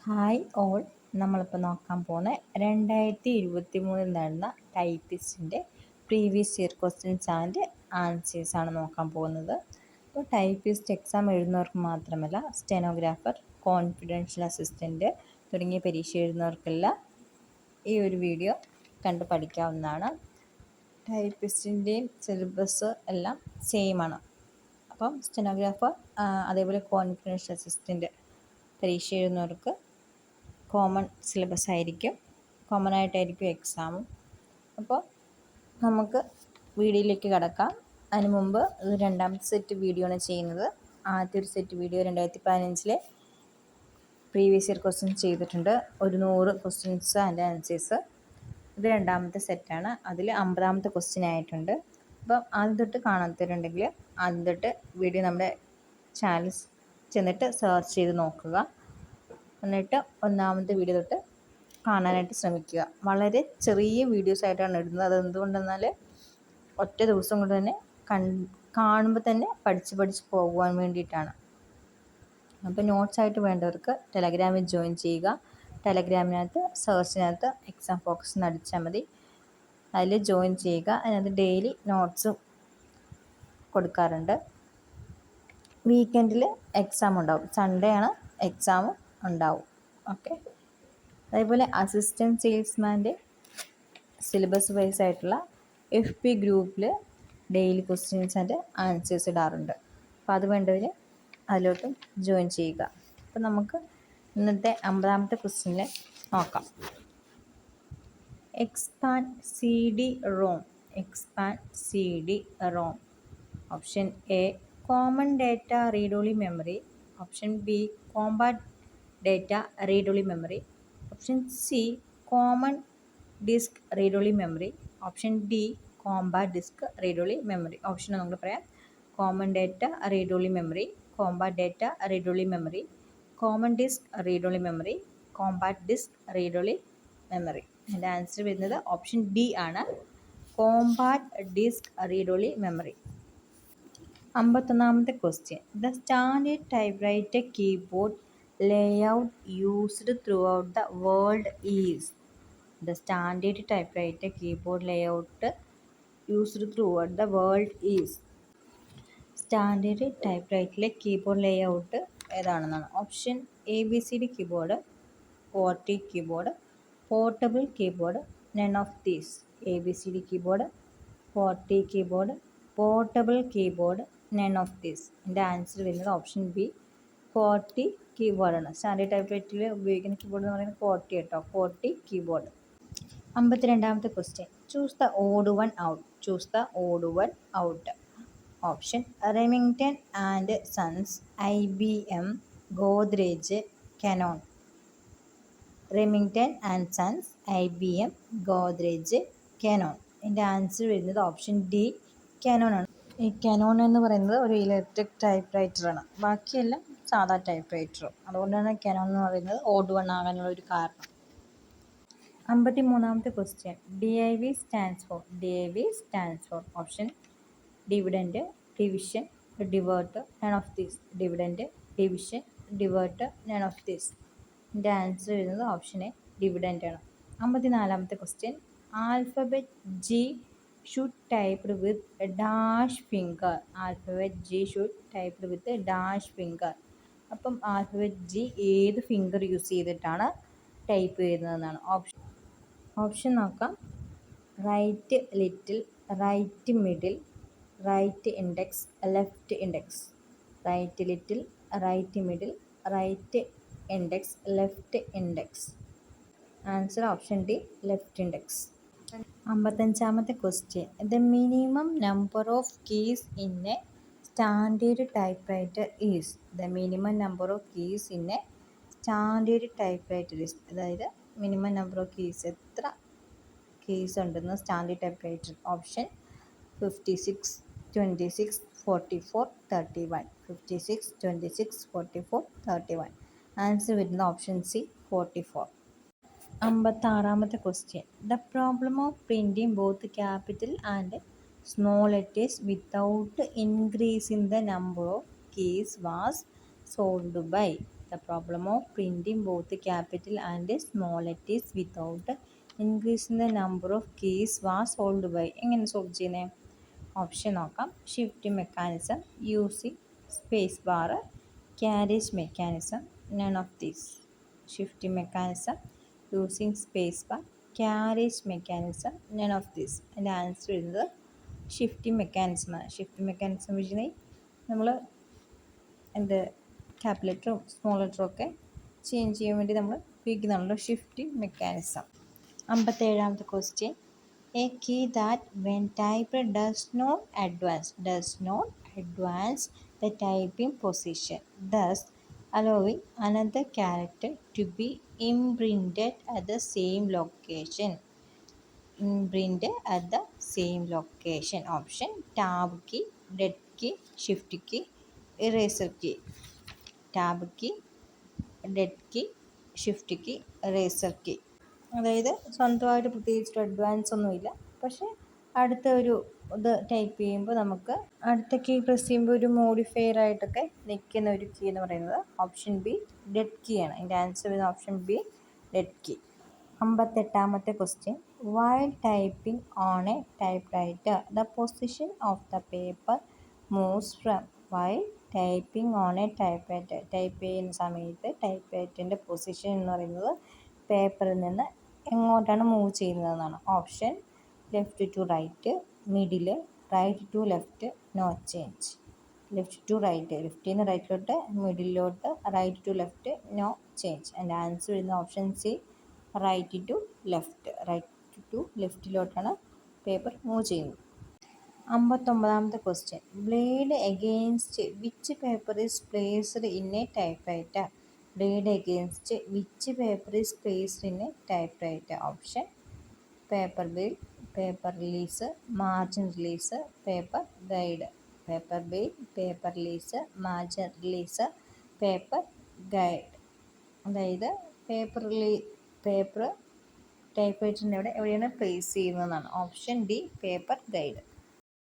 Hi all, നമ്മളിപ്പോൾ നോക്കാൻ പോകുന്ന 2023 നടന്ന ടൈപ്പിസ്റ്റിൻ്റെ previous year questions and answers ആണ് നോക്കാൻ പോകുന്നത്. അപ്പോൾ ടൈപ്പിസ്റ്റ് എക്സാം എഴുതുന്നവർക്ക് മാത്രമല്ല, സ്റ്റെനോഗ്രാഫർ, കോൺഫിഡൻഷ്യൽ അസിസ്റ്റൻറ്റ് തുടങ്ങിയ പരീക്ഷ എഴുതുന്നവർക്കെല്ലാം ഈ ഒരു വീഡിയോ കണ്ട് പഠിക്കാവുന്നതാണ്. ടൈപ്പിസ്റ്റിൻ്റെയും സിലബസ് എല്ലാം സെയിം ആണ്. അപ്പം സ്റ്റെനോഗ്രാഫർ അതേപോലെ കോൺഫിഡൻഷ്യൽ അസിസ്റ്റൻറ്റ് പരീക്ഷ എഴുതുന്നവർക്ക് കോമൺ സിലബസ് ആയിരിക്കും, കോമൺ ആയിട്ടായിരിക്കും എക്സാമും. അപ്പോൾ നമുക്ക് വീഡിയോയിലേക്ക് കടക്കാം. അതിന് മുമ്പ് ഇത് രണ്ടാമത്തെ സെറ്റ് വീഡിയോ ആണ് ചെയ്യുന്നത്. ആദ്യത്തെ ഒരു set video 2015 previous year questions ചെയ്തിട്ടുണ്ട്, ഒരു 100 ക്വസ്റ്റ്യൻസ് ആൻഡ് ആൻസേഴ്സ്. ഇത് രണ്ടാമത്തെ സെറ്റാണ്, അതിൽ 50ാമത്തെ ക്വസ്റ്റ്യൻ ആയിട്ടുണ്ട്. അപ്പം ആദ്യം തൊട്ട് കാണാത്തവരുണ്ടെങ്കിൽ ആദ്യം തൊട്ട് വീഡിയോ നമ്മുടെ ചാനൽ ചെന്നിട്ട് സെർച്ച് ചെയ്ത് നോക്കുക, എന്നിട്ട് ഒന്നാമത്തെ വീഡിയോ തൊട്ട് കാണാനായിട്ട് ശ്രമിക്കുക. വളരെ ചെറിയ വീഡിയോസ് ആയിട്ടാണ് ഇടുന്നത്. അതെന്തുകൊണ്ടെന്നാൽ ഒറ്റ ദിവസം കൊണ്ട് തന്നെ കാണുമ്പോൾ തന്നെ പഠിച്ച് പോകുവാൻ വേണ്ടിയിട്ടാണ്. അപ്പോൾ നോട്ട്സ് ആയിട്ട് വേണ്ടവർക്ക് ടെലഗ്രാമിൽ ജോയിൻ ചെയ്യുക. ടെലഗ്രാമിനകത്ത് സെർച്ചിനകത്ത് എക്സാം ഫോക്കസ് എന്ന് അടിച്ചാൽ മതി, അതിൽ ജോയിൻ ചെയ്യുക. അതിനകത്ത് ഡെയിലി നോട്ട്സും കൊടുക്കാറുണ്ട്. വീക്കെൻഡിൽ എക്സാം ഉണ്ടാവും, സൺഡേ ആണ് എക്സാം ഉണ്ടാവും. ഓക്കെ, അതേപോലെ അസിസ്റ്റൻറ്റ് സെയിൽസ്മാൻ്റെ സിലബസ് വൈസ് ആയിട്ടുള്ള FB ഗ്രൂപ്പിൽ ഡെയിലി ക്വസ്റ്റ്യൻസ് ആൻഡ് ആൻസേഴ്സ് ഇടാറുണ്ട്. അപ്പോൾ അത് വേണ്ടവർ അതിലോട്ടും ജോയിൻ ചെയ്യുക. അപ്പോൾ നമുക്ക് ഇന്നത്തെ 50ാമത്തെ ക്വസ്റ്റ്യനിൽ നോക്കാം. Expand CD-ROM. Expand CD-ROM. Option A common data read only memory. Option B compact data read only memory. Option C common disc read only memory. Option D compact disc read only memory. Option നമുക്ക് പറയാം: common data read only memory, compact data read only memory, common disc read only memory, compact disc read only memory. അതിൻ്റെ answer വരുന്നത് option D ആണ്, compact disc read only memory. 51ാമത്തെ question. The standard typewriter keyboard layout used throughout the world is. The standard typewriter keyboard layout used throughout the world is. Standard ടൈപ്പ്റൈറ്ററിലെ keyboard layout ഏതാണെന്നാണ്. Option ABCD keyboard, QWERTY keyboard, portable keyboard, none of these. ABCD keyboard, QWERTY keyboard, portable keyboard, none of these. എൻ്റെ answer വരുന്നത് option B, QWERTY കീബോർഡാണ്. Standard ടൈപ്പ്റൈറ്ററിൽ ഉപയോഗിക്കുന്ന keyboard എന്ന് പറയുന്നത് QWERTY കേട്ടോ, QWERTY കീബോർഡ്. 52ാമത്തെ question. Choose the odd one out. Choose the odd one out. Option Remington and sons, IBM, Godrej, Canon. Remington and sons, IBM, Godrej, Canon. എൻ്റെ answer വരുന്നത് option D, Canon ആണ്. ഈ കനോൺ എന്ന് പറയുന്നത് ഒരു ഇലക്ട്രിക് ടൈപ്പ്റൈറ്ററാണ്, ബാക്കിയെല്ലാം സാധാ ടൈപ്പ്റൈറ്ററും. അതുകൊണ്ടാണ് കനോൺ എന്ന് പറയുന്നത് ഓഡ് വൺ ആകാനുള്ള ഒരു കാരണം. 53ാമത്തെ question. DIV stands for. DIV stands for. Option dividend, division, divert, none of these. Dividend, division, divert, none of these. എൻ്റെ ആൻസർ വരുന്നത് ഓപ്ഷൻ എ, ഡിവിഡൻറ്റ് ആണ്. 54ാമത്തെ question. Alphabet G should typed with dash finger. Alphabet G should typed with dash finger. അപ്പം alphabet G ഏത് finger use ചെയ്തിട്ടാണ് type ചെയ്യുന്നതെന്നാണ്. Option നോക്കാം. Right little, right middle, right index, left index. Right little, right middle, right index, left index. Answer option D, left index. 55ാമത്തെ question. The minimum number of keys in a standard typewriter is. The minimum number of keys in a standard typewriter is. അതായത് minimum number of keys, എത്ര keys ഉണ്ടെന്ന് standard typewriter. Option 56, 26, 44, 31. 56, 26, 44, 31. Answer വരുന്ന option C, 44. 56ാമത്തെ question. The problem of printing both capital and small letters without increasing the number of keys was solved by. The the problem of printing both capital and small letters without increasing the number of keys was solved by. എങ്ങനെ solve ചെയ്യുന്നത്? Option നോക്കാം. Shift mechanism, using space bar, carriage mechanism, none of these. Shifting mechanism, using space bar, carriage mechanism, none of these. അതിൻ്റെ answer വരുന്നത് shifting മെക്കാനിസമാണ്. Shifting mechanism വെച്ചാൽ നമ്മൾ എന്ത് ക്യാപിറ്റലും small ലെറ്ററും ഒക്കെ change ചെയ്യാൻ വേണ്ടി നമ്മൾ ഉപയോഗിക്കുന്നുണ്ടല്ലോ ഷിഫ്റ്റിംഗ് മെക്കാനിസം. 57ാമത്തെ question. A key that when type does not advance the typing position, thus allowing another character to be imprinted at the same location. Option tab key, dead key, shift key, eraser key. tab key, dead key, shift key, eraser key. അതായത് സ്വന്തമായിട്ട് പ്രത്യേകിച്ചിട്ട് advance ഒന്നുമില്ല, പക്ഷേ അടുത്ത ഒരു ഇത് type ചെയ്യുമ്പോൾ നമുക്ക് അടുത്ത കീ പ്രസ് ചെയ്യുമ്പോൾ ഒരു മോഡിഫയർ ആയിട്ടൊക്കെ നിൽക്കുന്ന ഒരു കീ എന്ന് പറയുന്നത് ഓപ്ഷൻ ബി ഡെഡ് കീ ആണ്. അതിൻ്റെ ആൻസർ വരുന്നത് ഓപ്ഷൻ ബി ഡെഡ് കീ. 58ാമത്തെ question. While typing on a typewriter the position of the paper moves from. While typing on a typewriter, type ചെയ്യുന്ന സമയത്ത് type റൈറ്ററിൻ്റെ position എന്ന് പറയുന്നത് പേപ്പറിൽ നിന്ന് എങ്ങോട്ടാണ് മൂവ് ചെയ്യുന്നതെന്നാണ്. Option left to right, middle, right to left, no change. Left to right, ലെഫ്റ്റിൽ നിന്ന് റൈറ്റിലോട്ട്, മിഡിലോട്ട്, right to left, no change. അതിൻ്റെ ആൻസർ വരുന്ന option C right to left. Right to ലെഫ്റ്റിലോട്ടാണ് പേപ്പർ മൂവ് ചെയ്യുന്നത്. 59ാമത്തെ question. Blade against which paper is placed in a typewriter. Blade against which paper is placed in a typewriter. Option paper bail, paper release, margin release, paper guide. Paper bail, paper release, margin release, paper guide. അതായത് paper ടൈപ്പ് റൈറ്ററിൻ്റെ എവിടെയാണ് place ചെയ്യുന്നതെന്നാണ്. Option D paper guide.